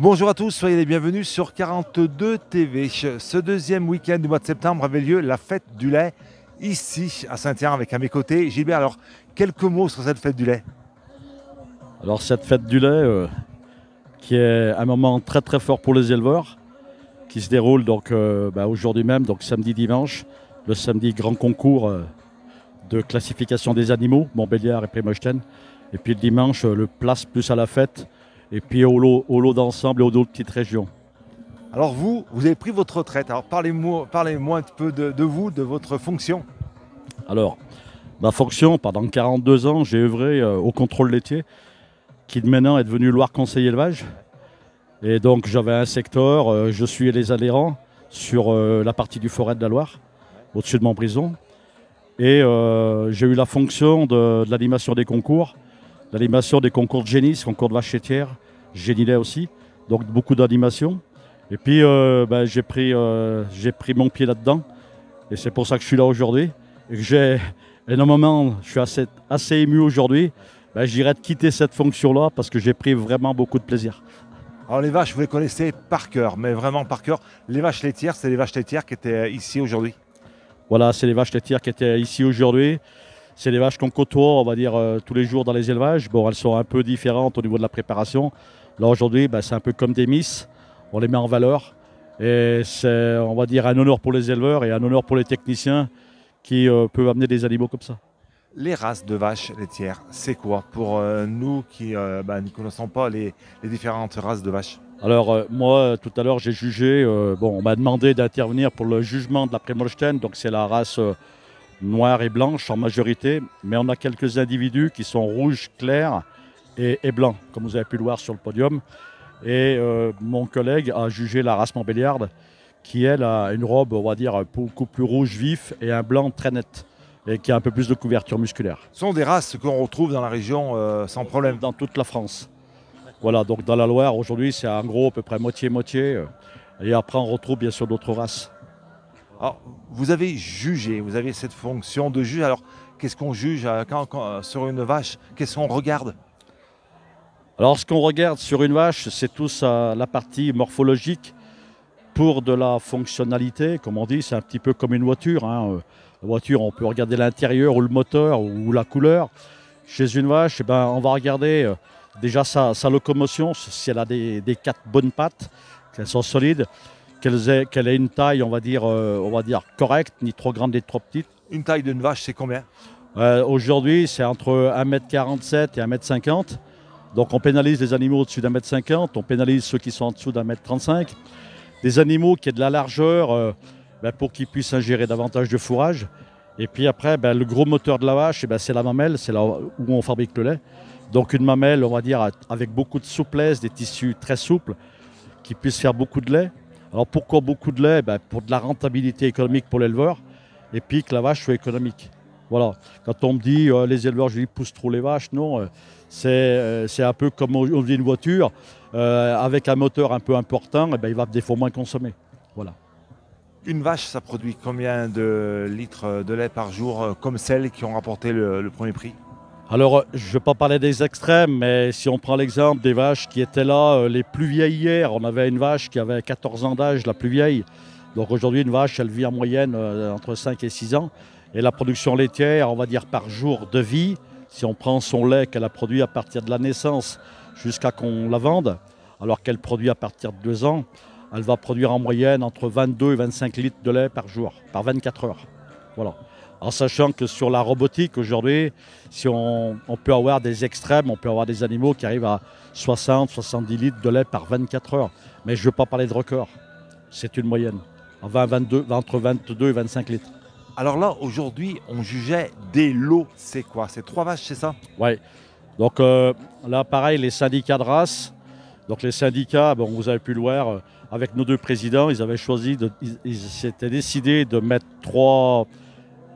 Bonjour à tous, soyez les bienvenus sur 42 TV. Ce deuxième week-end du mois de septembre avait lieu la fête du lait ici à Saint-Yard avec à mes côtés Gilbert. Alors, quelques mots sur cette fête du lait. Alors cette fête du lait, qui est un moment très très fort pour les éleveurs, qui se déroule donc aujourd'hui même, donc samedi dimanche, le samedi grand concours de classification des animaux, Montbéliard et Prémochten, et puis le dimanche le place plus à la fête, et puis au lot d'ensemble et au lot de petites régions. Alors vous avez pris votre retraite. Alors parlez-moi un petit peu de vous, de votre fonction. Alors, ma fonction, pendant 42 ans, j'ai œuvré au contrôle laitier, qui maintenant est devenu Loire Conseil Élevage. Et donc j'avais un secteur, je suis les adhérents sur la partie du forêt de la Loire, au-dessus de Montbrison. Et j'ai eu la fonction de l'animation des concours de génisses, concours de vaches laitières, génilet aussi, donc beaucoup d'animation. Et puis j'ai pris mon pied là-dedans, et c'est pour ça que je suis là aujourd'hui. Et que j'ai énormément, je suis assez ému aujourd'hui, je dirais de quitter cette fonction-là parce que j'ai pris vraiment beaucoup de plaisir. Alors les vaches, vous les connaissez par cœur, mais vraiment par cœur. Les vaches laitières, c'est les vaches laitières qui étaient ici aujourd'hui. Voilà, c'est les vaches laitières qui étaient ici aujourd'hui. C'est les vaches qu'on côtoie, on va dire, tous les jours dans les élevages. Bon, elles sont un peu différentes au niveau de la préparation. Là, aujourd'hui, c'est un peu comme des miss. On les met en valeur. Et c'est, on va dire, un honneur pour les éleveurs et un honneur pour les techniciens qui peuvent amener des animaux comme ça. Les races de vaches laitières, c'est quoi pour nous qui ne connaissons pas les différentes races de vaches? Alors moi, tout à l'heure, j'ai jugé, on m'a demandé d'intervenir pour le jugement de la Prémochten, donc c'est la race noire et blanche en majorité, mais on a quelques individus qui sont rouges clairs et blancs, comme vous avez pu le voir sur le podium. Et mon collègue a jugé la race Montbéliarde, qui elle a une robe, on va dire, beaucoup plus rouge vif et un blanc très net, et qui a un peu plus de couverture musculaire. Ce sont des races qu'on retrouve dans la région sans problème. Dans toute la France. Voilà, donc dans la Loire, aujourd'hui, c'est en gros à peu près moitié-moitié. Et après, on retrouve bien sûr d'autres races. Alors, vous avez jugé, vous avez cette fonction de juge. Alors, qu'est-ce qu'on juge sur une vache? Qu'est-ce qu'on regarde? Alors, ce qu'on regarde sur une vache, c'est tout la partie morphologique pour de la fonctionnalité. Comme on dit, c'est un petit peu comme une voiture. La voiture, on peut regarder l'intérieur ou le moteur ou la couleur. Chez une vache, on va regarder déjà sa locomotion, si elle a des 4 bonnes pattes, qu'elles sont solides, qu'elle ait une taille, on va dire correcte, ni trop grande ni trop petite. Une taille d'une vache, c'est combien? Aujourd'hui, c'est entre 1,47 m et 1,50 m. Donc on pénalise les animaux au-dessus d'1,50 m, on pénalise ceux qui sont en dessous d'1,35 m. Des animaux qui aient de la largeur pour qu'ils puissent ingérer davantage de fourrage. Et puis après, le gros moteur de la vache, c'est la mamelle, c'est là où on fabrique le lait. Donc une mamelle, on va dire, avec beaucoup de souplesse, des tissus très souples, qui puissent faire beaucoup de lait. Alors pourquoi beaucoup de lait? Pour de la rentabilité économique pour l'éleveur, et puis que la vache soit économique. Voilà. Quand on me dit les éleveurs, je dis poussent trop les vaches, non. C'est un peu comme on dit une voiture, avec un moteur un peu important, il va des fois moins consommer. Voilà. Une vache, ça produit combien de litres de lait par jour, comme celles qui ont rapporté le premier prix? Alors, je ne vais pas parler des extrêmes, mais si on prend l'exemple des vaches qui étaient là, les plus vieilles hier, on avait une vache qui avait 14 ans d'âge, la plus vieille. Donc aujourd'hui, une vache, elle vit en moyenne entre 5 et 6 ans. Et la production laitière, on va dire par jour de vie, si on prend son lait qu'elle a produit à partir de la naissance jusqu'à qu'on la vende, alors qu'elle produit à partir de 2 ans, elle va produire en moyenne entre 22 et 25 litres de lait par jour, par 24 heures. Voilà. En sachant que sur la robotique aujourd'hui, si on peut avoir des extrêmes, on peut avoir des animaux qui arrivent à 60-70 litres de lait par 24 heures. Mais je ne veux pas parler de record. C'est une moyenne. Entre 22 et 25 litres. Alors là, aujourd'hui, on jugeait des lots. C'est quoi? C'est 3 vaches, c'est ça? Oui. Donc là, pareil, les syndicats de race. Donc les syndicats, vous avez pu le voir, avec nos 2 présidents, ils avaient choisi, ils s'étaient décidés de mettre 3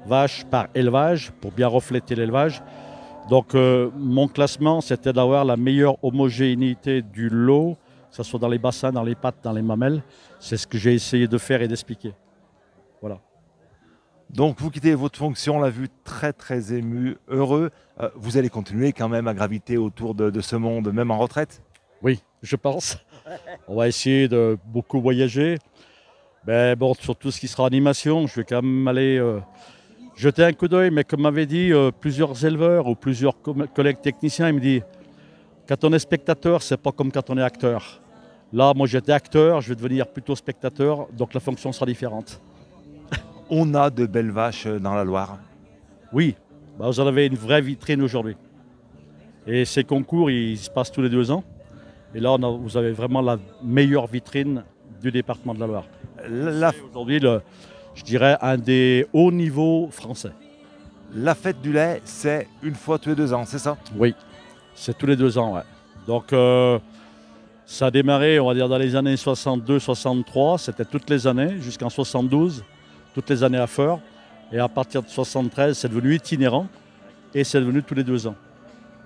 vaches par élevage pour bien refléter l'élevage. Donc mon classement, c'était d'avoir la meilleure homogénéité du lot, que ce soit dans les bassins, dans les pattes, dans les mamelles. C'est ce que j'ai essayé de faire et d'expliquer. Voilà. Donc vous quittez votre fonction, on l'a vu, très très ému, heureux. Vous allez continuer quand même à graviter autour de ce monde, même en retraite? Oui, je pense. On va essayer de beaucoup voyager. Mais bon, sur tout ce qui sera animation, je vais quand même aller jeter un coup d'œil. Mais comme m'avaient dit plusieurs éleveurs ou plusieurs collègues techniciens, ils me disent quand on est spectateur, c'est pas comme quand on est acteur. Là, moi j'étais acteur, je vais devenir plutôt spectateur, donc la fonction sera différente. On a de belles vaches dans la Loire. Oui, bah, vous en avez une vraie vitrine aujourd'hui. Et ces concours, ils se passent tous les 2 ans. Et là, vous avez vraiment la meilleure vitrine du département de la Loire. Aujourd'hui, je dirais, un des hauts niveaux français. La fête du lait, c'est une fois tous les 2 ans, c'est ça? Oui, c'est tous les 2 ans, ouais. Donc, ça a démarré, on va dire, dans les années 62-63. C'était toutes les années, jusqu'en 72, toutes les années à Feur. Et à partir de 73, c'est devenu itinérant et c'est devenu tous les 2 ans.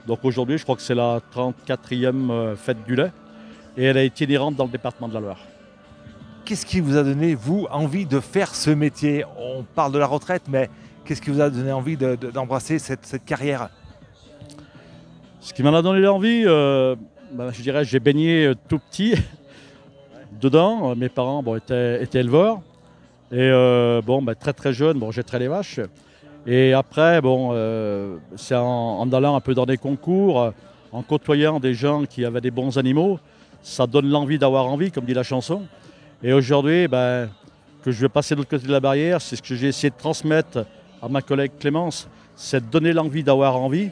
Donc aujourd'hui, je crois que c'est la 34e fête du lait et elle est itinérante dans le département de la Loire. Qu'est-ce qui vous a donné, vous, envie de faire ce métier? On parle de la retraite, mais qu'est-ce qui vous a donné envie d'embrasser cette carrière? Ce qui m'en a donné l'envie, je dirais, j'ai baigné tout petit dedans. Mes parents étaient éleveurs. Et très très jeune, j'ai traité les vaches. Et après, c'est en allant un peu dans des concours, en côtoyant des gens qui avaient des bons animaux, ça donne l'envie d'avoir envie, comme dit la chanson. Et aujourd'hui, que je vais passer de l'autre côté de la barrière, c'est ce que j'ai essayé de transmettre à ma collègue Clémence, c'est de donner l'envie d'avoir envie.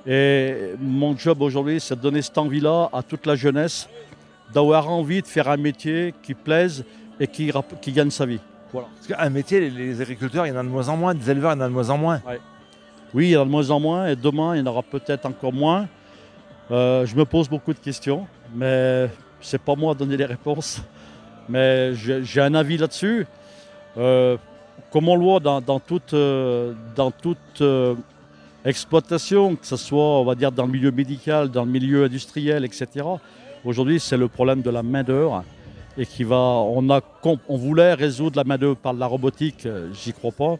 Et mon job aujourd'hui, c'est de donner cette envie-là à toute la jeunesse, d'avoir envie de faire un métier qui plaise et qui gagne sa vie. Voilà. Parce qu'un métier, les agriculteurs, il y en a de moins en moins, des éleveurs, il y en a de moins en moins. Ouais. Oui, il y en a de moins en moins, et demain, il y en aura peut-être encore moins. Je me pose beaucoup de questions, mais ce n'est pas moi à donner les réponses. Mais j'ai un avis là-dessus. Comme on le voit dans toute exploitation, que ce soit, on va dire, dans le milieu médical, dans le milieu industriel, etc. Aujourd'hui, c'est le problème de la main-d'œuvre. Et on voulait résoudre la main-d'œuvre par la robotique, j'y crois pas.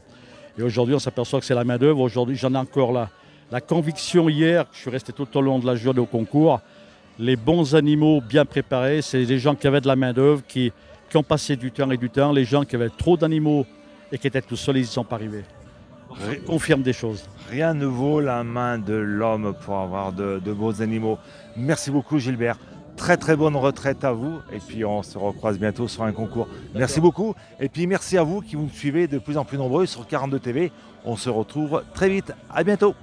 Et aujourd'hui, on s'aperçoit que c'est la main-d'œuvre. Aujourd'hui, j'en ai encore la conviction hier, je suis resté tout au long de la journée au concours. Les bons animaux bien préparés, c'est les gens qui avaient de la main-d'œuvre, qui ont passé du temps et du temps. Les gens qui avaient trop d'animaux et qui étaient tout seuls, ils n'y sont pas arrivés. Ça confirme des choses. Rien ne vaut la main de l'homme pour avoir de beaux animaux. Merci beaucoup, Gilbert. Très très bonne retraite à vous et puis on se recroise bientôt sur un concours. Merci beaucoup et puis merci à vous qui vous suivez de plus en plus nombreux sur 42 TV. On se retrouve très vite. À bientôt.